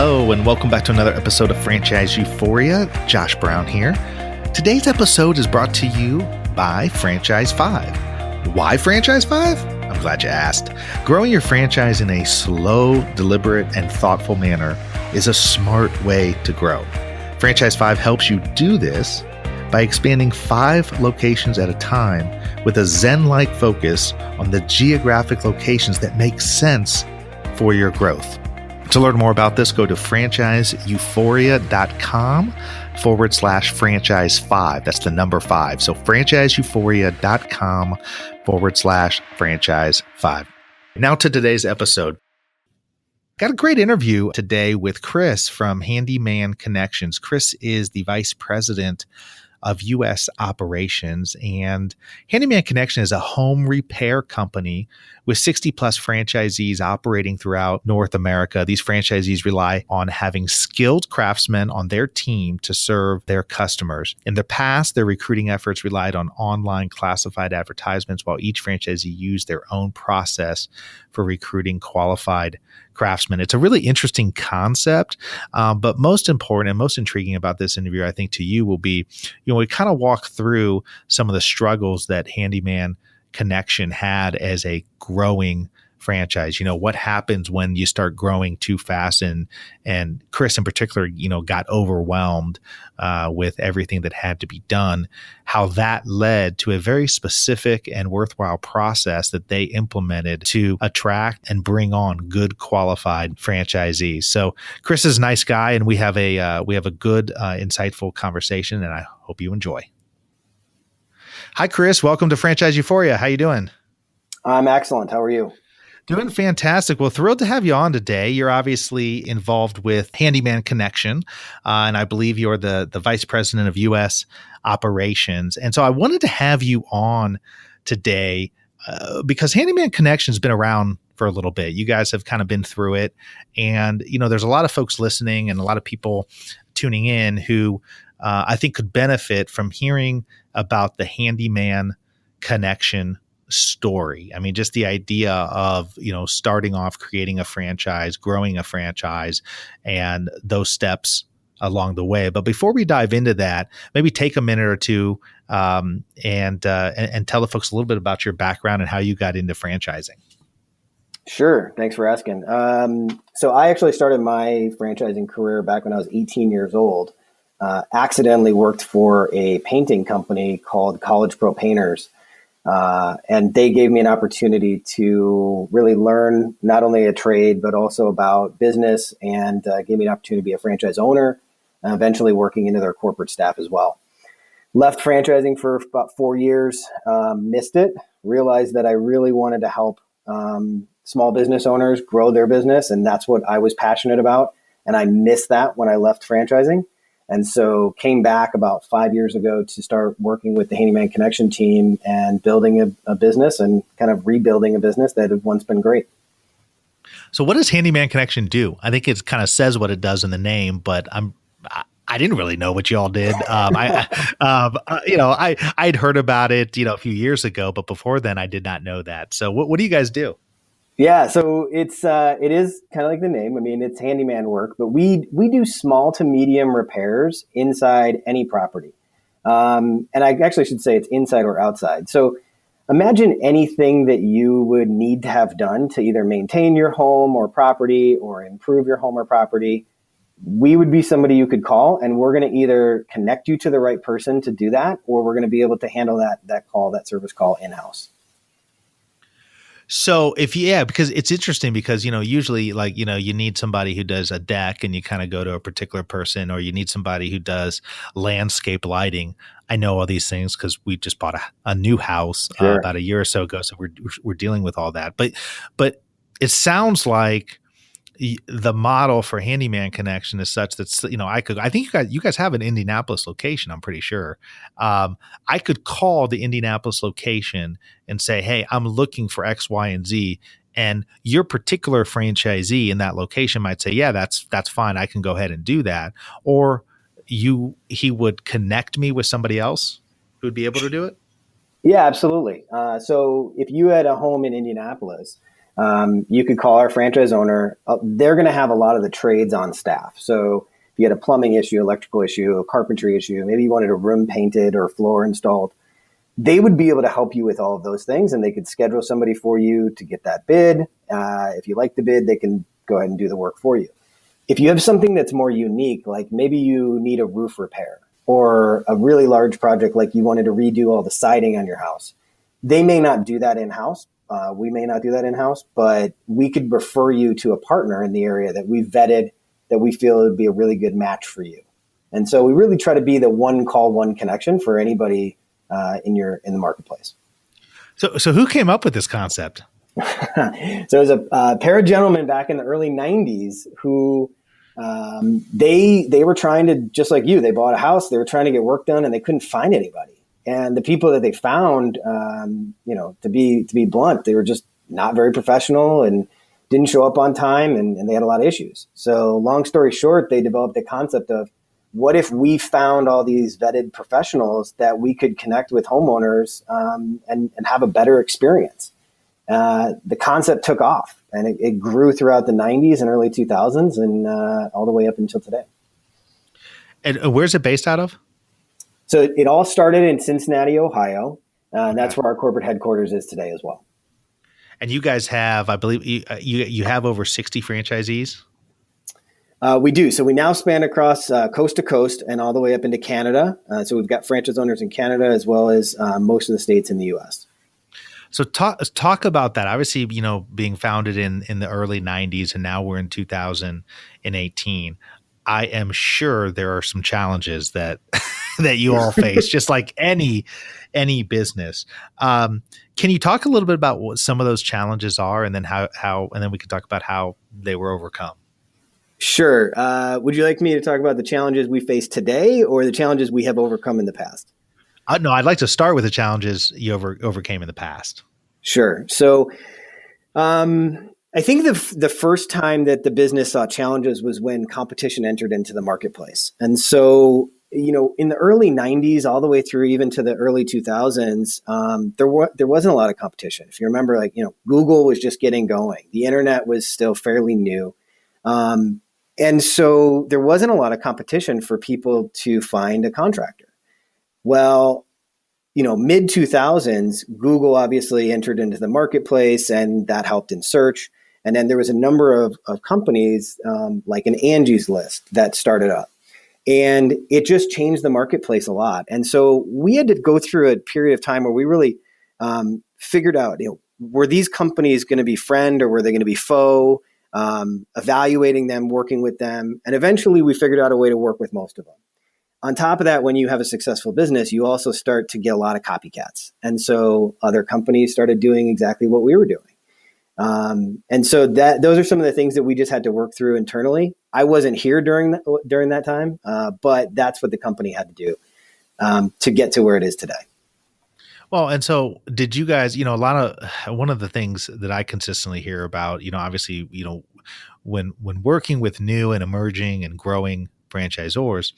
Hello, and welcome back to another episode of Franchise Euphoria. Josh Brown here. Today's episode is brought to you by Franchise 5. Why Franchise 5? I'm glad you asked. Growing your franchise in a slow, deliberate, and thoughtful manner is a smart way to grow. Franchise 5 helps you do this by expanding 5 locations at a time with a Zen-like focus on the geographic locations that make sense for your growth. To learn more about this, go to franchiseeuphoria.com/franchise5. That's the number 5. So franchiseeuphoria.com/franchise5. Now to today's episode. Got a great interview today with Chris from Handyman Connections. Chris is the Vice President of U.S. operations, and Handyman Connection is a home repair company with 60 plus franchisees operating throughout North America. These franchisees rely on having skilled craftsmen on their team to serve their customers. In the past, their recruiting efforts relied on online classified advertisements, while each franchisee used their own process for recruiting qualified craftsmen. It's a really interesting concept, but most important and most intriguing about this interview, I think, to you will be, we kind of walk through some of the struggles that Handyman Connection had as a growing franchise. What happens when you start growing too fast, and Chris in particular, got overwhelmed with everything that had to be done, how that led to a very specific and worthwhile process that they implemented to attract and bring on good qualified franchisees. So Chris is a nice guy, and we have a good, insightful conversation, and I hope you enjoy. Hi, Chris. Welcome to Franchise Euphoria. How you doing? I'm excellent. How are you? Doing fantastic. Well, thrilled to have you on today. You're obviously involved with Handyman Connection, and I believe you're the Vice President of U.S. operations. And so I wanted to have you on today because Handyman Connection has been around for a little bit. You guys have kind of been through it. And, there's a lot of folks listening and a lot of people tuning in who I think could benefit from hearing about the Handyman Connection story. I mean, just the idea of, starting off, creating a franchise, growing a franchise, and those steps along the way. But before we dive into that, maybe take a minute or two and tell the folks a little bit about your background and how you got into franchising. Sure. Thanks for asking. So I actually started my franchising career back when I was 18 years old. Accidentally worked for a painting company called College Pro Painters. And they gave me an opportunity to really learn not only a trade, but also about business, and gave me an opportunity to be a franchise owner, and eventually working into their corporate staff as well. Left franchising for about 4 years, missed it, realized that I really wanted to help small business owners grow their business. And that's what I was passionate about. And I missed that when I left franchising. And so came back about 5 years ago to start working with the Handyman Connection team and building a business and kind of rebuilding a business that had once been great. So what does Handyman Connection do? I think it kind of says what it does in the name, but I didn't really know what y'all did. I'd heard about it, a few years ago, but before then I did not know that. So what do you guys do? Yeah, so it is kind of like the name. I mean, it's handyman work, but we do small to medium repairs inside any property. And I actually should say it's inside or outside. So imagine anything that you would need to have done to either maintain your home or property or improve your home or property. We would be somebody you could call, and we're going to either connect you to the right person to do that, or we're going to be able to handle that service call in-house. So because it's interesting because, usually you need somebody who does a deck and you kind of go to a particular person, or you need somebody who does landscape lighting. I know all these things because we just bought a new house about a year or so ago. So we're dealing with all that. But it sounds like the model for Handyman Connection is such that, I think you guys have an Indianapolis location, I'm pretty sure. I could call the Indianapolis location and say, hey, I'm looking for X, Y, and Z. And your particular franchisee in that location might say, yeah, that's fine. I can go ahead and do that. Or he would connect me with somebody else who would be able to do it. Yeah, absolutely. So if you had a home in Indianapolis, You could call our franchise owner. They're going to have a lot of the trades on staff. So if you had a plumbing issue, electrical issue, a carpentry issue, maybe you wanted a room painted or a floor installed, they would be able to help you with all of those things, and they could schedule somebody for you to get that bid. If you like the bid, they can go ahead and do the work for you. If you have something that's more unique, like maybe you need a roof repair or a really large project, like you wanted to redo all the siding on your house, they may not do that in-house. We may not do that in-house, but we could refer you to a partner in the area that we've vetted that we feel would be a really good match for you. And so we really try to be the one call, one connection for anybody in the marketplace. So who came up with this concept? So there's a pair of gentlemen back in the early 90s who they were trying to, just like you, they bought a house, they were trying to get work done and they couldn't find anybody. And the people that they found, to be blunt, they were just not very professional and didn't show up on time, and they had a lot of issues. So long story short, they developed the concept of, what if we found all these vetted professionals that we could connect with homeowners and have a better experience? The concept took off, and it grew throughout the 90s and early 2000s and all the way up until today. And where's it based out of? So it all started in Cincinnati, Ohio. And that's where our corporate headquarters is today as well. And you guys have, I believe, you have over 60 franchisees? We do. So we now span across coast to coast and all the way up into Canada. So we've got franchise owners in Canada as well as most of the states in the U.S. So talk about that. Obviously, being founded in the early 90s and now we're in 2018. I am sure there are some challenges that that you all face, just like any business. Can you talk a little bit about what some of those challenges are, and then how and then we can talk about how they were overcome? Sure. Would you like me to talk about the challenges we face today or the challenges we have overcome in the past? No, I'd like to start with the challenges you overcame in the past. Sure. So I think the first time that the business saw challenges was when competition entered into the marketplace. And so, in the early 90s, all the way through even to the early 2000s, there wasn't a lot of competition. If you remember, Google was just getting going. The internet was still fairly new. And so there wasn't a lot of competition for people to find a contractor. Well, mid 2000s, Google obviously entered into the marketplace, and that helped in search. And then there was a number of companies like an Angie's List that started up, and it just changed the marketplace a lot. And so we had to go through a period of time where we really figured out, were these companies going to be friend or were they going to be foe? Evaluating them, working with them. And eventually we figured out a way to work with most of them. On top of that, when you have a successful business, you also start to get a lot of copycats. And so other companies started doing exactly what we were doing. And so those are some of the things that we just had to work through internally. I wasn't here during that time, but that's what the company had to do to get to where it is today. Well, and so did you guys, one of the things that I consistently hear about, obviously, when working with new and emerging and growing franchisors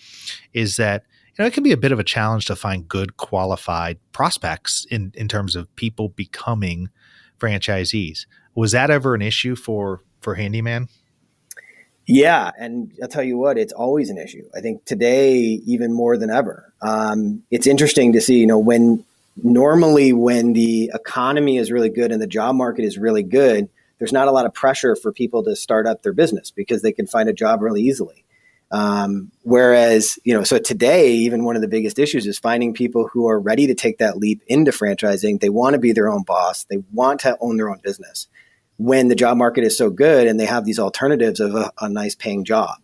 is that, it can be a bit of a challenge to find good qualified prospects in terms of people becoming franchisees. Was that ever an issue for Handyman? Yeah. And I'll tell you what, it's always an issue. I think today, even more than ever. It's interesting to see, when the economy is really good and the job market is really good, there's not a lot of pressure for people to start up their business because they can find a job really easily. Whereas, so today, even one of the biggest issues is finding people who are ready to take that leap into franchising. They want to be their own boss. They want to own their own business when the job market is so good and they have these alternatives of a nice paying job.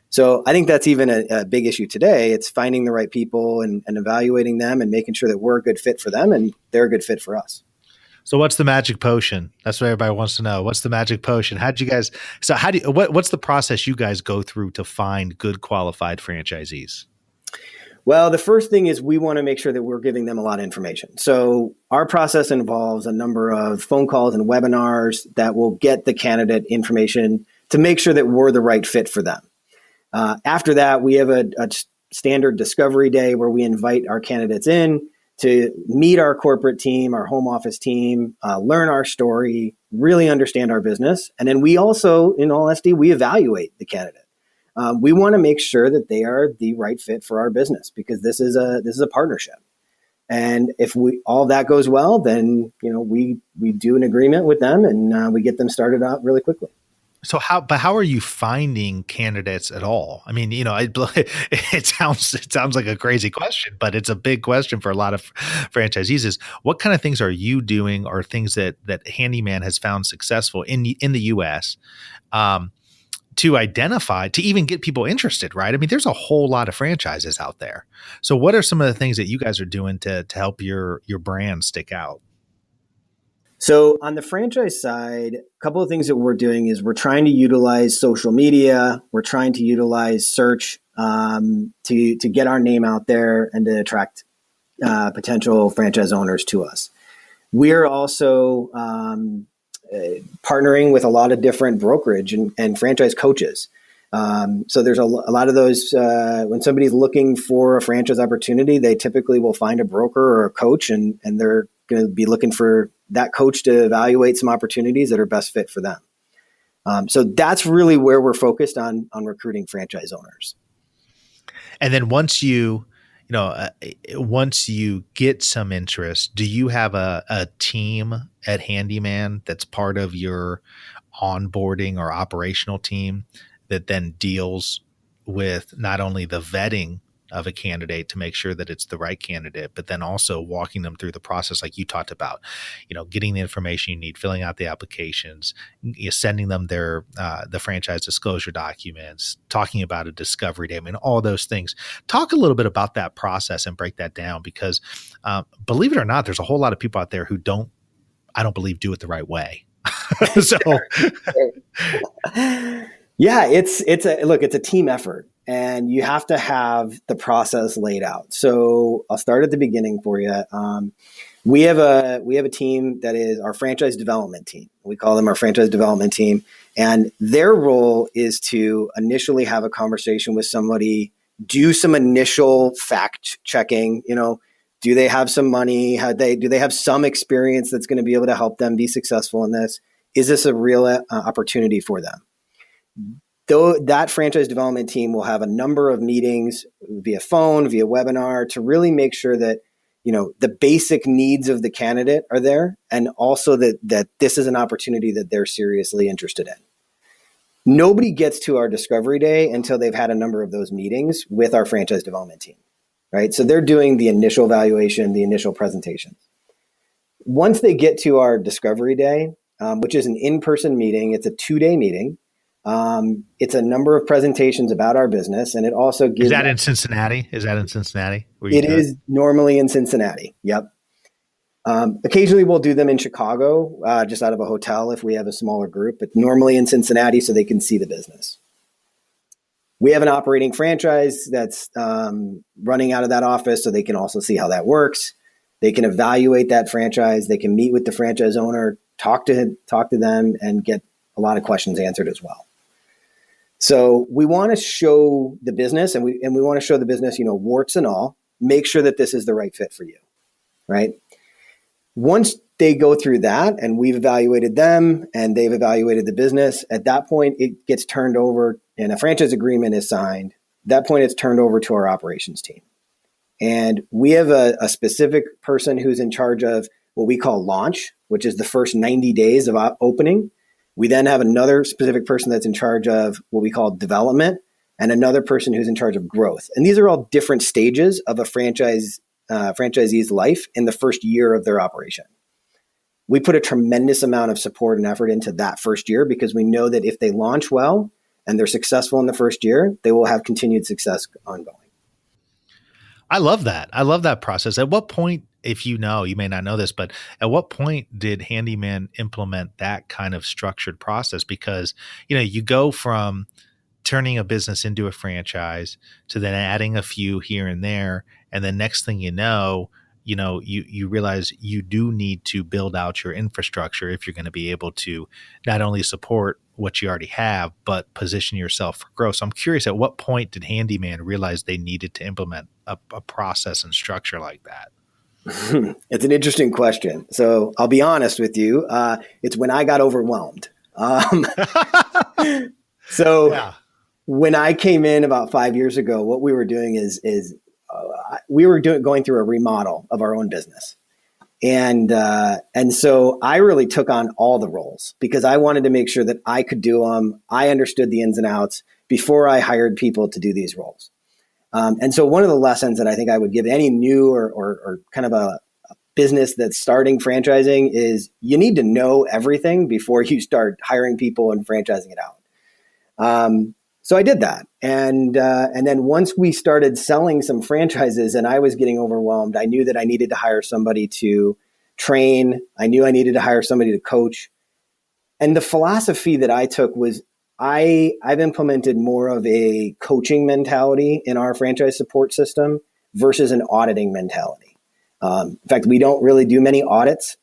So I think that's even a big issue today. It's finding the right people and evaluating them and making sure that we're a good fit for them and they're a good fit for us. So what's the magic potion? That's what everybody wants to know. What's the magic potion? What's the process you guys go through to find good qualified franchisees? Well, the first thing is we want to make sure that we're giving them a lot of information. So our process involves a number of phone calls and webinars that will get the candidate information to make sure that we're the right fit for them. After that, we have a standard discovery day where we invite our candidates in to meet our corporate team, our home office team, learn our story, really understand our business. And then we also, in all honesty, we evaluate the candidate. We want to make sure that they are the right fit for our business, because this is a partnership. And if all that goes well, then we do an agreement with them, and we get them started out really quickly. So how are you finding candidates at all? I mean, it sounds like a crazy question, but it's a big question for a lot of franchisees. Is what kind of things are you doing, or things that Handyman has found successful in the US, to identify, to even get people interested, right? I mean, there's a whole lot of franchises out there. So what are some of the things that you guys are doing to help your brand stick out? So on the franchise side, a couple of things that we're doing is we're trying to utilize social media. We're trying to utilize search to get our name out there and to attract potential franchise owners to us. We're also partnering with a lot of different brokerage and franchise coaches. So there's a lot of those, when somebody's looking for a franchise opportunity, they typically will find a broker or a coach, and they're going to be looking for that coach to evaluate some opportunities that are best fit for them. So that's really where we're focused on recruiting franchise owners. And then once you get some interest, do you have a team at Handyman that's part of your onboarding or operational team that then deals with not only the vetting of a candidate to make sure that it's the right candidate, but then also walking them through the process, like you talked about, getting the information you need, filling out the applications, sending them their the franchise disclosure documents, talking about a discovery day, I mean, all those things. Talk a little bit about that process and break that down, because believe it or not, there's a whole lot of people out there who I don't believe do it the right way. So yeah, it's a team effort, and you have to have the process laid out. So I'll start at the beginning for you. We have a team that is our franchise development team. We call them our franchise development team, and their role is to initially have a conversation with somebody, do some initial fact checking. Do they have some money? Do they have some experience that's going to be able to help them be successful in this? Is this a real opportunity for them? Though that franchise development team will have a number of meetings via phone, via webinar, to really make sure that the basic needs of the candidate are there, and also that this is an opportunity that they're seriously interested in. Nobody gets to our discovery day until they've had a number of those meetings with our franchise development team, right? So they're doing the initial evaluation, the initial presentations. Once they get to our discovery day, which is an in-person meeting, it's a 2-day meeting. It's a number of presentations about our business, and it also gives. Is that in Cincinnati? It is normally in Cincinnati. Yep. Occasionally we'll do them in Chicago, just out of a hotel if we have a smaller group, but normally in Cincinnati so they can see the business. We have an operating franchise that's running out of that office, so they can also see how that works. They can evaluate that franchise. They can meet with the franchise owner, talk to them, and get a lot of questions answered as well. So we want to show the business, and we want to show the business, warts and all. Make sure that this is the right fit for you, right? Once they go through that, and we've evaluated them, and they've evaluated the business, at that point it gets turned over, and a franchise agreement is signed. At that point, it's turned over to our operations team, and we have a specific person who's in charge of what we call launch, which is the first 90 days of opening. We then have another specific person that's in charge of what we call development, and another person who's in charge of growth. And these are all different stages of a franchisee's life in the first year of their operation. We put a tremendous amount of support and effort into that first year, because we know that if they launch well and they're successful in the first year, they will have continued success ongoing. I love that. I love that process. At what point, if you may not know this, but at what point did Handyman implement that kind of structured process? Because, you go from turning a business into a franchise to then adding a few here and there. And then next thing you realize you do need to build out your infrastructure if you're going to be able to not only support what you already have, but position yourself for growth. So I'm curious, at what point did Handyman realize they needed to implement a process and structure like that? It's an interesting question. So I'll be honest with you. It's when I got overwhelmed. Um, so Yeah. when I came in about 5 years ago, what we were doing is we were going through a remodel of our own business. And so I really took on all the roles because I wanted to make sure that I could do them. I understood the ins and outs before I hired people to do these roles. And so one of the lessons that I think I would give any new or kind of a business that's starting franchising is you need to know everything before you start hiring people and franchising it out. So I did that, and then once we started selling some franchises, and I was getting overwhelmed, I knew that I needed to hire somebody to train. I knew I needed to hire somebody to coach. And the philosophy that I took was I've implemented more of a coaching mentality in our franchise support system versus an auditing mentality. In fact, we don't really do many audits.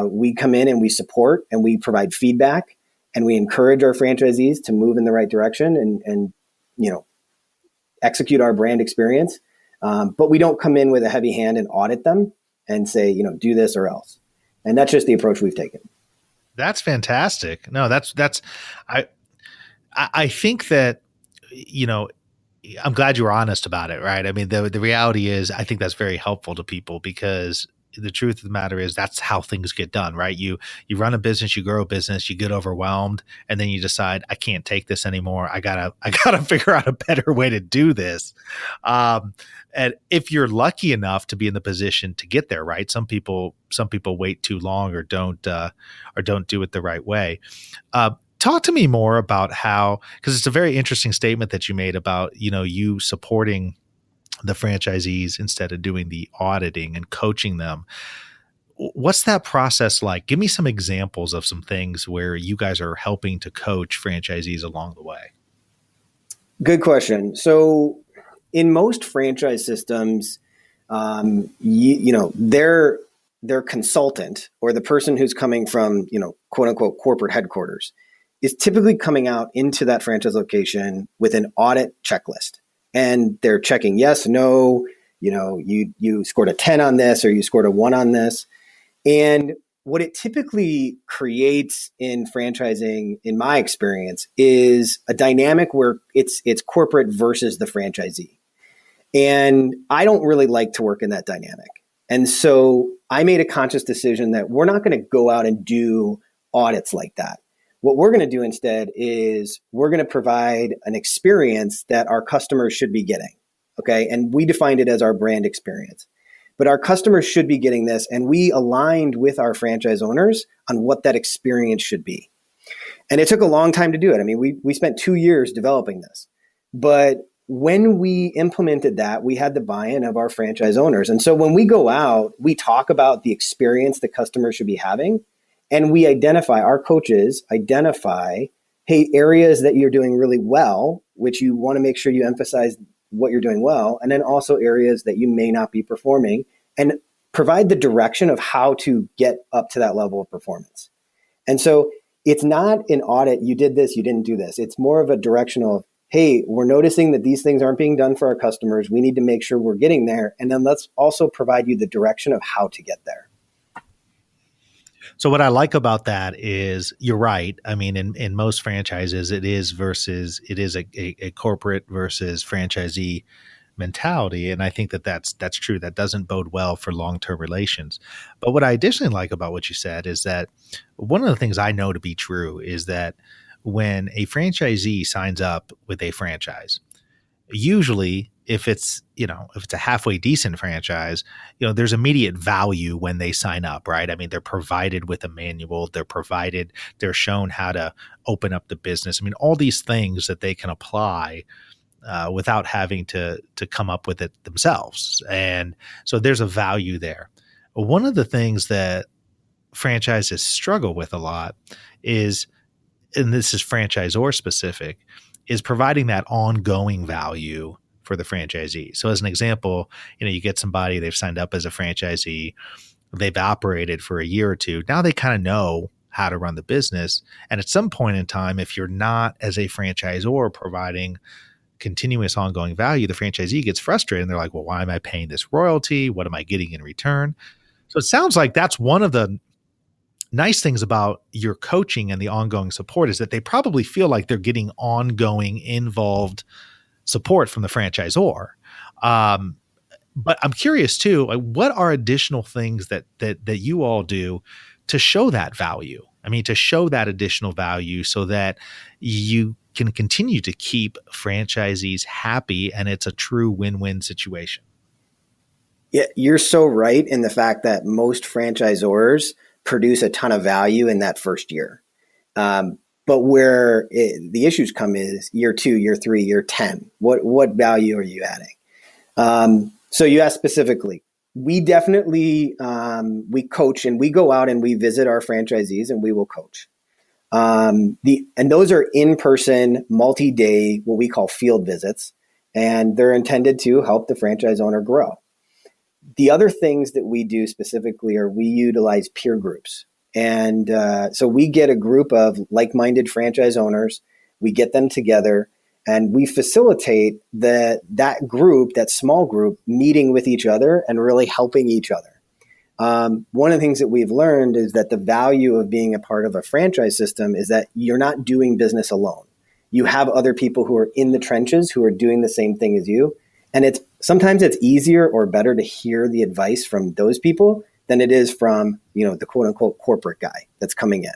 We come in and we support and we provide feedback and we encourage our franchisees to move in the right direction and execute our brand experience. But we don't come in with a heavy hand and audit them and say, do this or else. And that's just the approach we've taken. That's fantastic. No, I I think that, I'm glad you were honest about it, right? I mean, the reality is, I think that's very helpful to people because the truth of the matter is that's how things get done, right? You run a business, you grow a business, you get overwhelmed, and then you decide, I can't take this anymore. I gotta figure out a better way to do this. And if you're lucky enough to be in the position to get there, right? Some people wait too long or don't do it the right way. Talk to me more about how, because it's a very interesting statement that you made about, you supporting the franchisees instead of doing the auditing and coaching them. What's that process like? Give me some examples of some things where you guys are helping to coach franchisees along the way. Good question. So in most franchise systems, their consultant or the person who's coming from, quote unquote, corporate headquarters is typically coming out into that franchise location with an audit checklist. And they're checking yes, no, you scored a 10 on this or you scored a 1 on this. And what it typically creates in franchising, in my experience, is a dynamic where it's corporate versus the franchisee. And I don't really like to work in that dynamic. And so I made a conscious decision that we're not going to go out and do audits like that. What we're going to do instead is we're going to provide an experience that our customers should be getting. Okay. And we defined it as our brand experience. But our customers should be getting this. And we aligned with our franchise owners on what that experience should be. And it took a long time to do it. I mean, we spent 2 years developing this. But when we implemented that, we had the buy-in of our franchise owners. And so when we go out, we talk about the experience the customers should be having. And we our coaches identify, hey, areas that you're doing really well, which you want to make sure you emphasize what you're doing well. And then also areas that you may not be performing and provide the direction of how to get up to that level of performance. And so it's not an audit. You did this, you didn't do this. It's more of a directional, hey, we're noticing that these things aren't being done for our customers. We need to make sure we're getting there. And then let's also provide you the direction of how to get there. So what I like about that is you're right. I mean, in most franchises, it is a corporate versus franchisee mentality. And I think that's true. That doesn't bode well for long-term relations. But what I additionally like about what you said is that one of the things I know to be true is that when a franchisee signs up with a franchise, usually if it's a halfway decent franchise, there's immediate value when they sign up, right? I mean, they're provided with a manual, they're shown how to open up the business. I mean, all these things that they can apply without having to come up with it themselves. And so there's a value there. One of the things that franchises struggle with a lot is, and this is franchisor specific, is providing that ongoing value for the franchisee. So as an example, you get somebody, they've signed up as a franchisee, they've operated for a year or two. Now they kind of know how to run the business. And at some point in time, if you're not, as a franchisor, providing continuous ongoing value, the franchisee gets frustrated and they're like, well, why am I paying this royalty? What am I getting in return? So it sounds like that's one of the nice things about your coaching and the ongoing support is that they probably feel like they're getting ongoing involved support from the franchisor. But I'm curious too, like, what are additional things that you all do to show that value? I mean, to show that additional value so that you can continue to keep franchisees happy and it's a true win-win situation. Yeah, you're so right in the fact that most franchisors produce a ton of value in that first year. But where the issues come is year 2, year 3, year 10. What value are you adding? So you asked specifically. We definitely we coach, and we go out and we visit our franchisees and we will coach. And those are in-person, multi-day, what we call field visits, and they're intended to help the franchise owner grow. The other things that we do specifically are we utilize peer groups. And so we get a group of like-minded franchise owners, we get them together, and we facilitate that group, that small group, meeting with each other and really helping each other. One of the things that we've learned is that the value of being a part of a franchise system is that you're not doing business alone. You have other people who are in the trenches who are doing the same thing as you. And sometimes it's easier or better to hear the advice from those people than it is from, the quote unquote corporate guy that's coming in.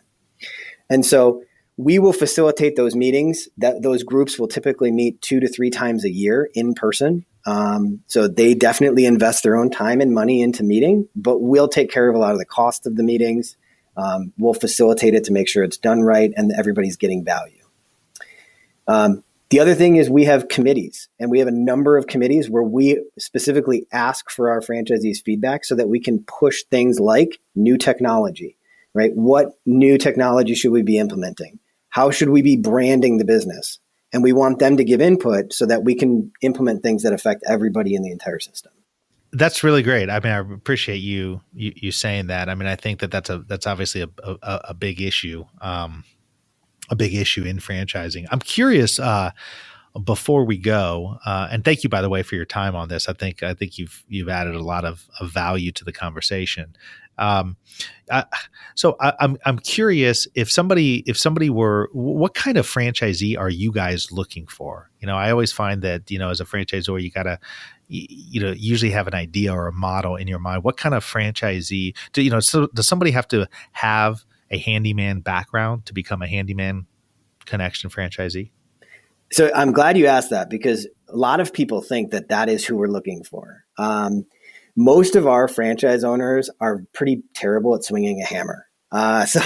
And so we will facilitate those meetings. Those groups will typically meet 2 to 3 times a year in person. So they definitely invest their own time and money into meeting, but we'll take care of a lot of the cost of the meetings. We'll facilitate it to make sure it's done right and everybody's getting value. The other thing is we have committees, and we have a number of committees where we specifically ask for our franchisees' feedback so that we can push things like new technology, right? What new technology should we be implementing? How should we be branding the business? And we want them to give input so that we can implement things that affect everybody in the entire system. That's really great. I mean, I appreciate you saying that. I mean, I think that's obviously a big issue. A big issue in franchising. I'm curious, before we go, and thank you, by the way, for your time on this. I think you've added a lot of value to the conversation. So I'm curious if somebody were, what kind of franchisee are you guys looking for? I always find that, as a franchisor, you gotta, usually have an idea or a model in your mind. What kind of franchisee does somebody have to have a handyman background to become a Handyman Connection franchisee? So I'm glad you asked that, because a lot of people think that is who we're looking for. Most of our franchise owners are pretty terrible at swinging a hammer. So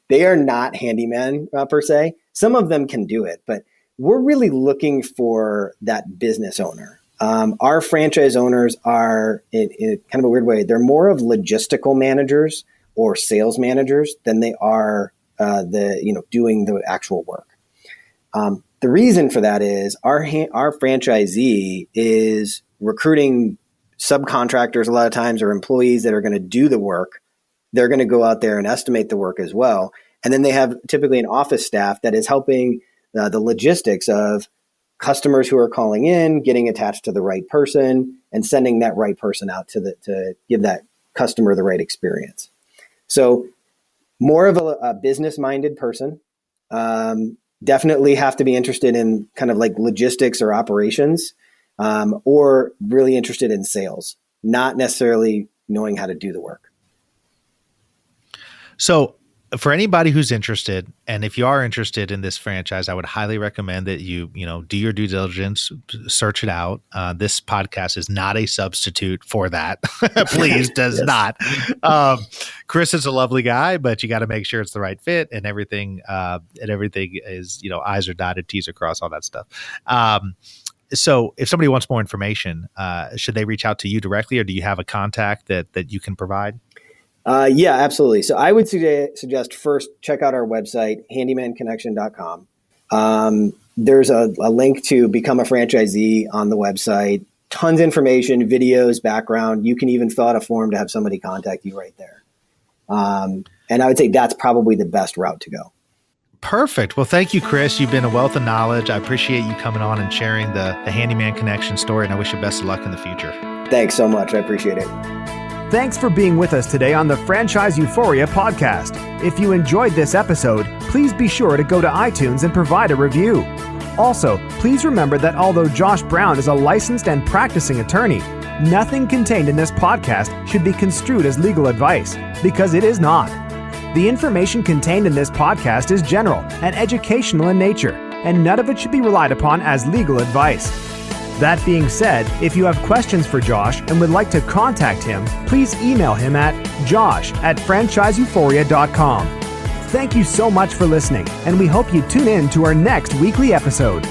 they are not handyman per se. Some of them can do it, but we're really looking for that business owner. Our franchise owners are, in kind of a weird way, they're more of logistical managers or sales managers than they are doing the actual work. The reason for that is our franchisee is recruiting subcontractors a lot of times, or employees that are going to do the work. They're going to go out there and estimate the work as well. And then they have typically an office staff that is helping the logistics of customers who are calling in, getting attached to the right person, and sending that right person out to give that customer the right experience. So more of a business-minded person, definitely have to be interested in kind of like logistics or operations, or really interested in sales, not necessarily knowing how to do the work. So for anybody who's interested, and if you are interested in this franchise, I would highly recommend that you do your due diligence, search it out. This podcast is not a substitute for that. Please, does not. Chris is a lovely guy, but you got to make sure it's the right fit, and everything is, I's are dotted, T's are crossed, all that stuff. So if somebody wants more information, should they reach out to you directly, or do you have a contact that you can provide? Yeah, absolutely. So I would suggest first check out our website, handymanconnection.com. There's a link to become a franchisee on the website. Tons of information, videos, background. You can even fill out a form to have somebody contact you right there. And I would say that's probably the best route to go. Perfect. Well, thank you, Chris. You've been a wealth of knowledge. I appreciate you coming on and sharing the Handyman Connection story, and I wish you best of luck in the future. Thanks so much. I appreciate it. Thanks for being with us today on the Franchise Euphoria podcast. If you enjoyed this episode, please be sure to go to iTunes and provide a review. Also, please remember that although Josh Brown is a licensed and practicing attorney, nothing contained in this podcast should be construed as legal advice, because it is not. The information contained in this podcast is general and educational in nature, and none of it should be relied upon as legal advice. That being said, if you have questions for Josh and would like to contact him, please email him at josh@franchiseeuphoria.com. Thank you so much for listening, and we hope you tune in to our next weekly episode.